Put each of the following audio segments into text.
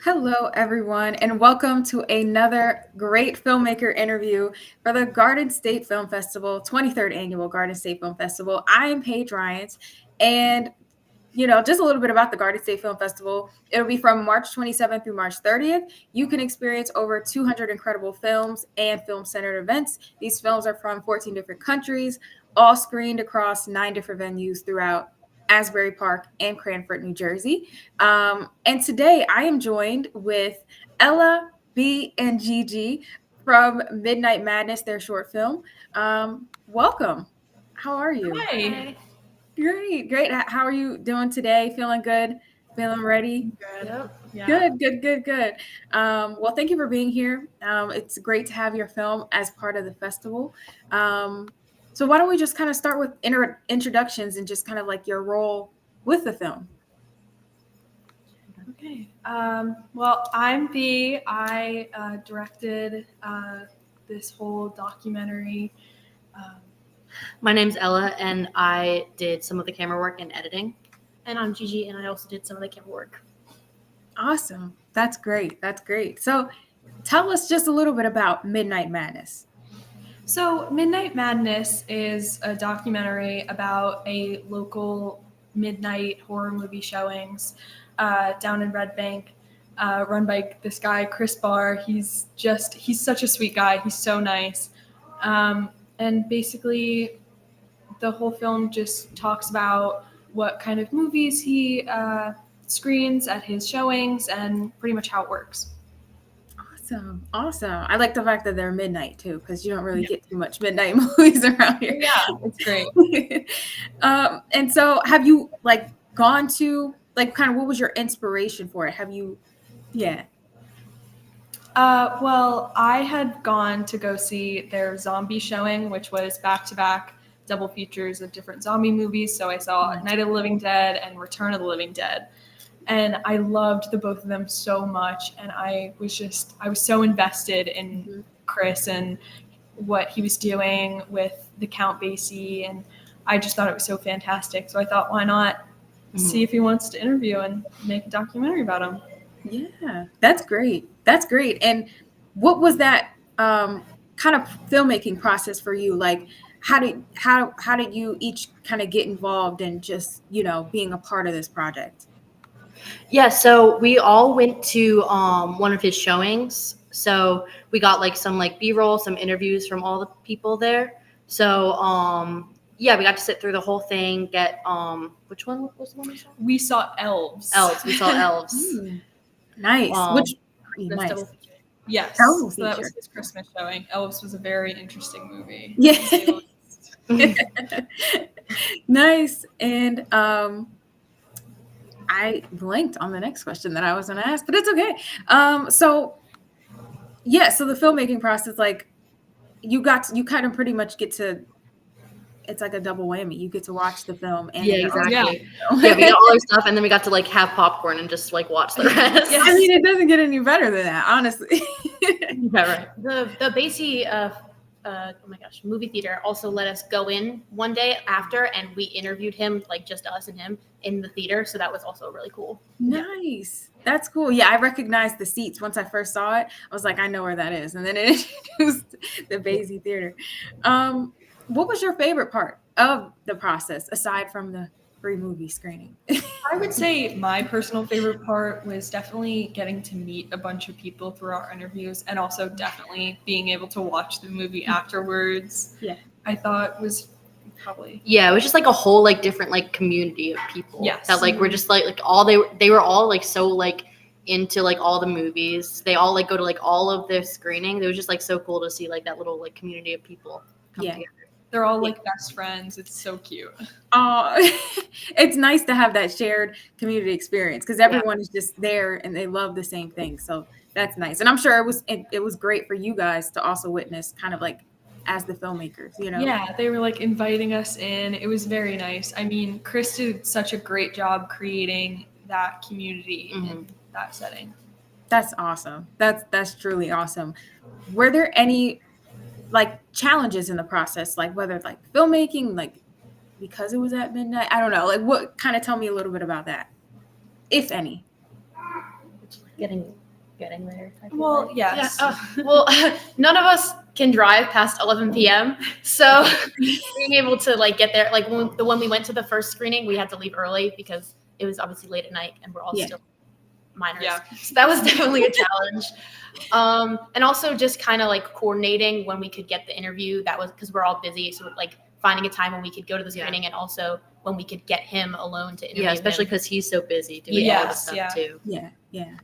Hello, everyone, and welcome to another great filmmaker interview for the Garden State Film Festival, 23rd Annual Garden State Film Festival. I am Paige Ryans, and just a little bit about the Garden State Film Festival. It'll be from March 27th through March 30th. You can experience over 200 incredible films and film-centered events. These films are from 14 different countries, all screened across 9 different venues throughout Asbury Park and Cranford, New Jersey. And today I am joined with Ella, B, and Gigi from Midnight Madness, their short film. Welcome. How are you? Hi. Great, great. How are you doing today? Feeling good? Feeling ready? Good. Yeah. Good. Well, thank you for being here. It's great to have your film as part of the festival. So why don't we just kind of start with introductions and just kind of like your role with the film? Okay. Well, I'm B. I directed this whole documentary. Um, My name's Ella, and I did some of the camera work and editing. And I'm Gigi, and I also did some of the camera work. Awesome. That's great. So tell us just a little bit about Midnight Madness. So, Midnight Madness is a documentary about a local midnight horror movie showings down in Red Bank, run by this guy, Chris Barr. He's such a sweet guy. He's so nice. And basically, the whole film just talks about what kind of movies he screens at his showings and pretty much how it works. Awesome. I like the fact that they're midnight too, because you don't really get too much midnight movies around here. Yeah, it's great. And so have you like gone to like kind of what was your inspiration for it? Yeah. Well, I had gone to go see their zombie showing, which was back-to-back double features of different zombie movies. So I saw Night of the Living Dead and Return of the Living Dead. And I loved the both of them so much. And I was so invested in Chris and what he was doing with the Count Basie. And I just thought it was so fantastic. So I thought, why not see if he wants to interview and make a documentary about him? Yeah, that's great. And what was that kind of filmmaking process for you? Like how did you each kind of get involved in just, being a part of this project? Yeah, so we all went to one of his showings. So we got like some like B-roll, some interviews from all the people there. So yeah, we got to sit through the whole thing. Get which one was the one we saw? We saw Elves. We saw Elves. Nice. Which pretty That's nice. double feature. Yes, Elves so that feature. was his Christmas showing. Elves was a very interesting movie. Yeah. Nice. And I blanked on the next question that I was going to ask, but it's okay. So the filmmaking process, like you kind of pretty much get to, it's like a double whammy. You get to watch the film and Yeah, then exactly. Yeah. Yeah, we got all our stuff, and then we got to like have popcorn and just like watch the rest. I mean, it doesn't get any better than that, honestly. Yeah, right. The Basie movie theater also let us go in one day after, and we interviewed him, like just us and him in the theater. So that was also really cool. Nice. That's cool. Yeah, I recognized the seats once I first saw it. I was like, I know where that is. And then it introduced the Basie Theater. What was your favorite part of the process aside from the free movie screening? I would say my personal favorite part was definitely getting to meet a bunch of people through our interviews, and also definitely being able to watch the movie afterwards. Yeah. I thought was probably. Yeah, it was just like a whole like different like community of people. Yes. That like were just like all they were all like so like into like all the movies. They all like go to like all of their screenings. It was just like so cool to see like that little like community of people come together. They're all like best friends. It's so cute. It's nice to have that shared community experience because everyone is just there and they love the same thing. So that's nice. And I'm sure it was great for you guys to also witness kind of like as the filmmakers, Yeah, they were like inviting us in. It was very nice. I mean, Chris did such a great job creating that community in that setting. That's awesome. That's truly awesome. Were there any like challenges in the process, like whether like filmmaking, like because it was at midnight? I don't know. Like what kind of tell me a little bit about that, if any. getting there. type of Well, way. yes. Well, none of us can drive past 11 p.m. So being able to like get there, like when we went to the first screening, we had to leave early because it was obviously late at night and we're all Yeah. still minors. Yeah. So that was definitely a challenge. And also just kind of like coordinating when we could get the interview. That was because we're all busy. So like finding a time when we could go to the screening and also when we could get him alone to interview. Yeah, especially him. because he's so busy doing all Yes, this stuff yeah. too. Yeah.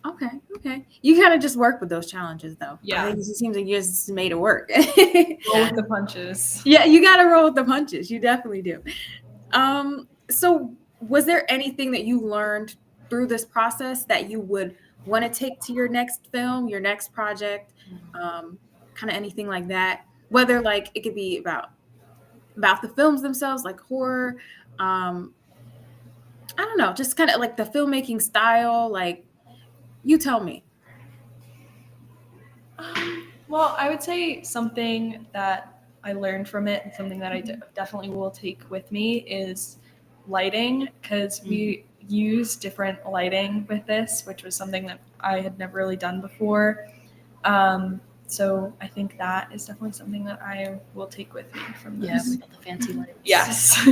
Okay. You kind of just work with those challenges, though. Yeah. I think it seems like you just made it work. Roll with the punches. Yeah, you got to roll with the punches. You definitely do. So was there anything that you learned through this process that you would want to take to your next film, your next project, kind of anything like that? Whether like it could be about the films themselves, like horror. I don't know, just kind of like the filmmaking style. Like, you tell me. Well, I would say something that I learned from it and something that I definitely will take with me is lighting, because we use different lighting with this, which was something that I had never really done before. So I think that is definitely something that I will take with me from Yeah, this. we got the fancy lights. Yes.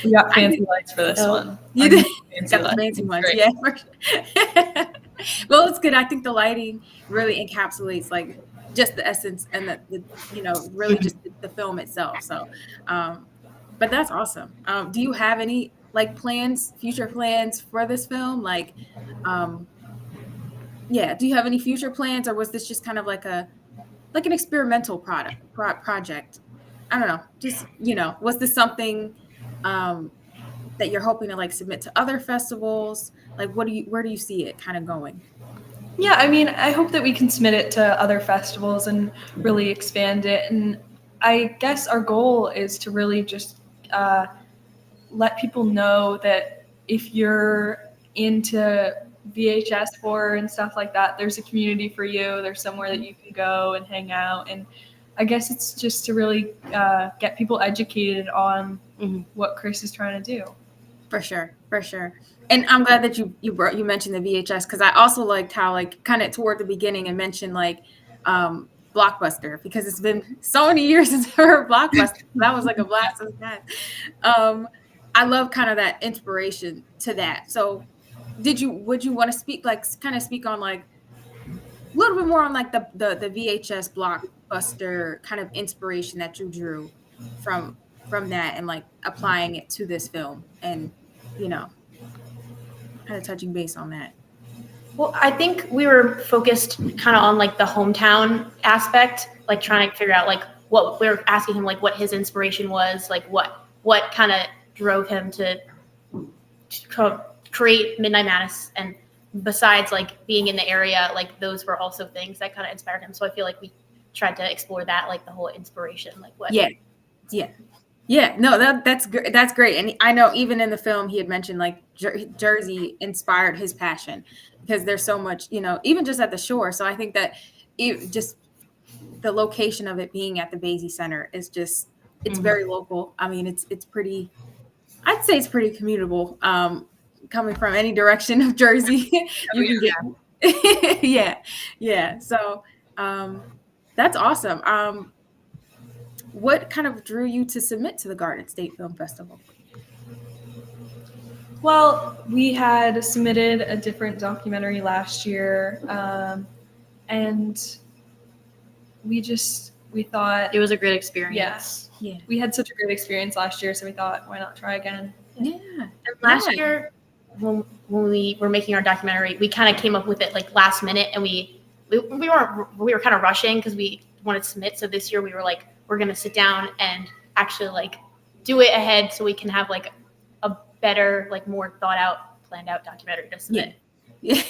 We got fancy lights for this one. You did. Fancy Got the lights. fancy ones, Great. yeah. For sure. Well, it's good. I think the lighting really encapsulates like just the essence and the really just the film itself. So, but that's awesome. Do you have any like future plans for this film? Like, yeah, do you have any future plans, or was this just kind of like an experimental project? I don't know. Just was this something that you're hoping to like submit to other festivals? Like, where do you see it kind of going? Yeah, I mean, I hope that we can submit it to other festivals and really expand it. And I guess our goal is to really just let people know that if you're into VHS horror and stuff like that, there's a community for you. There's somewhere that you can go and hang out. And I guess it's just to really get people educated on what Chris is trying to do. For sure. And I'm glad that you mentioned the VHS, because I also liked how like kind of toward the beginning and mentioned like Blockbuster, because it's been so many years since I heard Blockbuster. That was like a blast of the past. I love kind of that inspiration to that. So would you want to speak on like a little bit more on like the VHS Blockbuster kind of inspiration that you drew from that and like applying it to this film and kind of touching base on that? Well, I think we were focused kind of on like the hometown aspect, like trying to figure out like what we were asking him, like what his inspiration was, like what kind of drove him to create Midnight Madness. And besides like being in the area, like those were also things that kind of inspired him. So I feel like we tried to explore that, like the whole inspiration, like what. Yeah, no, that's great. That's great. And I know even in the film he had mentioned like Jersey inspired his passion, because there's so much, even just at the shore. So I think that just the location of it being at the Basie Center is just, it's very local. I mean, it's pretty, I'd say it's pretty commutable. Coming from any direction of Jersey, you can get. Yeah. So that's awesome. What kind of drew you to submit to the Garden State Film Festival? Well, we had submitted a different documentary last year, and we thought It was a great experience. Yeah. we had such a great experience last year, so we thought, why not try again? Yeah. And last year, when we were making our documentary, we kind of came up with it like last minute, and we were kind of rushing because we wanted to submit. So this year we were like, we're gonna sit down and actually like do it ahead so we can have like a better, like more thought out, planned out documentary to submit. Yeah.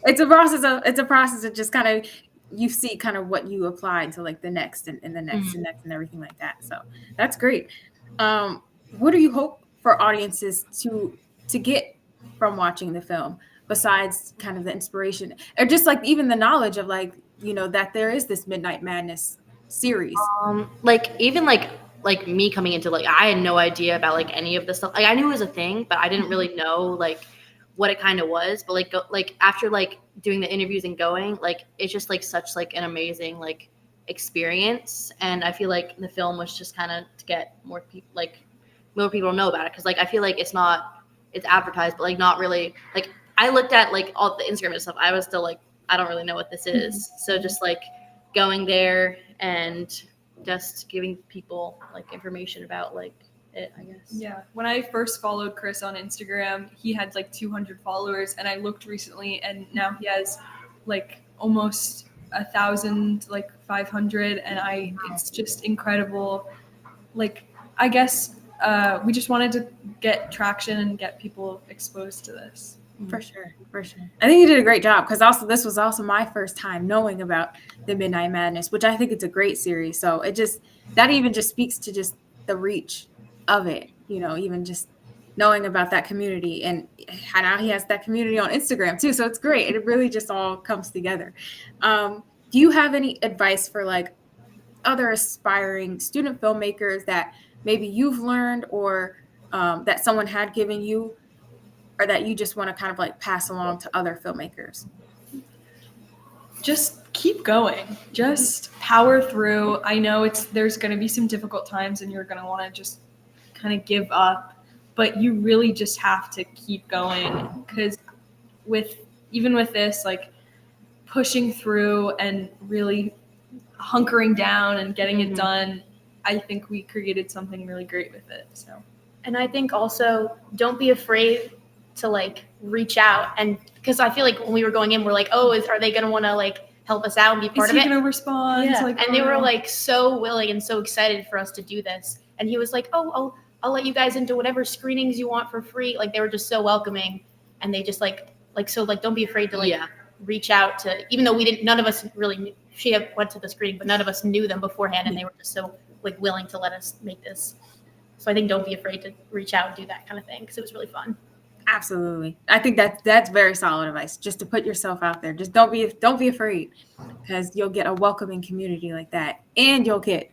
It's a process of just kind of, you see kind of what you apply to like the next and the next and next and everything like that. So that's great. What do you hope for audiences to get from watching the film, besides kind of the inspiration or just like even the knowledge of like, that there is this Midnight Madness series? Like even like me coming into like, I had no idea about like any of this stuff. Like I knew it was a thing, but I didn't really know like what it kind of was, but like after like doing the interviews and going, like it's just like such like an amazing like experience. And I feel like the film was just kind of to get more people know about it, because like I feel like it's advertised, but like not really. Like I looked at like all the Instagram and stuff, I was still like, I don't really know what this is. So just like going there and just giving people like information about like it, I guess. Yeah. When I first followed Chris on Instagram, he had like 200 followers, and I looked recently, and now he has like almost 1,000, like 500, and it's just incredible. Like, I guess we just wanted to get traction and get people exposed to this. For sure. I think you did a great job, because also this was also my first time knowing about the Midnight Madness, which I think it's a great series. So that even just speaks to just the reach of it, even just knowing about that community, and now he has that community on Instagram too. So it's great. It really just all comes together. Do you have any advice for like other aspiring student filmmakers that maybe you've learned, or that someone had given you, or that you just want to kind of like pass along to other filmmakers? Just keep going. Just power through. I know there's going to be some difficult times, and you're going to want to just kind of give up, but you really just have to keep going, because even with this, like pushing through and really hunkering down and getting it done, I think we created something really great with it. So, and I think also don't be afraid to like reach out, and because I feel like when we were going in, we're like, oh, are they going to want to like help us out and be part of it? Is he going to respond? Yeah. Like, and they were like so willing and so excited for us to do this. And he was like, oh, I'll let you guys into whatever screenings you want for free. Like they were just so welcoming, and they just like so like don't be afraid to like reach out to, even though none of us really knew, she went to the screening, but none of us knew them beforehand, and they were just so like willing to let us make this. So I think don't be afraid to reach out and do that kind of thing, because it was really fun. Absolutely. I think that's very solid advice, just to put yourself out there. Just don't be afraid, because you'll get a welcoming community like that, and you'll get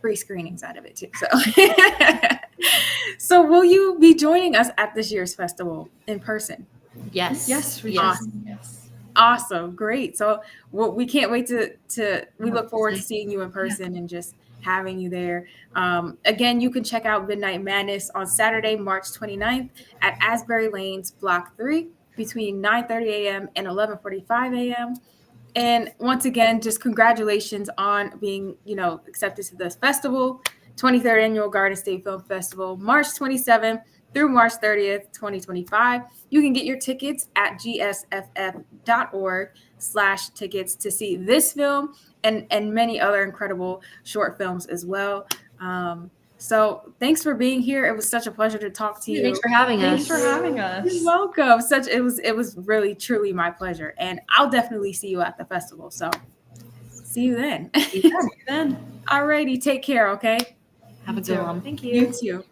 free screenings out of it too. So will you be joining us at this year's festival in person? Yes. Awesome. Great. So we can't wait we look forward to seeing you in person and just having you there. Again, you can check out Midnight Madness on Saturday, March 29th at Asbury Lanes, Block 3, between 9:30 a.m. and 11:45 a.m. And once again, just congratulations on being, accepted to this festival, 23rd Annual Garden State Film Festival, March 27th through March 30th, 2025. You can get your tickets at gsff.org/tickets to see this film and many other incredible short films as well. So thanks for being here. It was such a pleasure to talk to you. Thanks for having us. You're welcome. It was really, truly my pleasure. And I'll definitely see you at the festival. So see you then. See you then. Alrighty, take care, okay? Have a good one. Thank you. You too.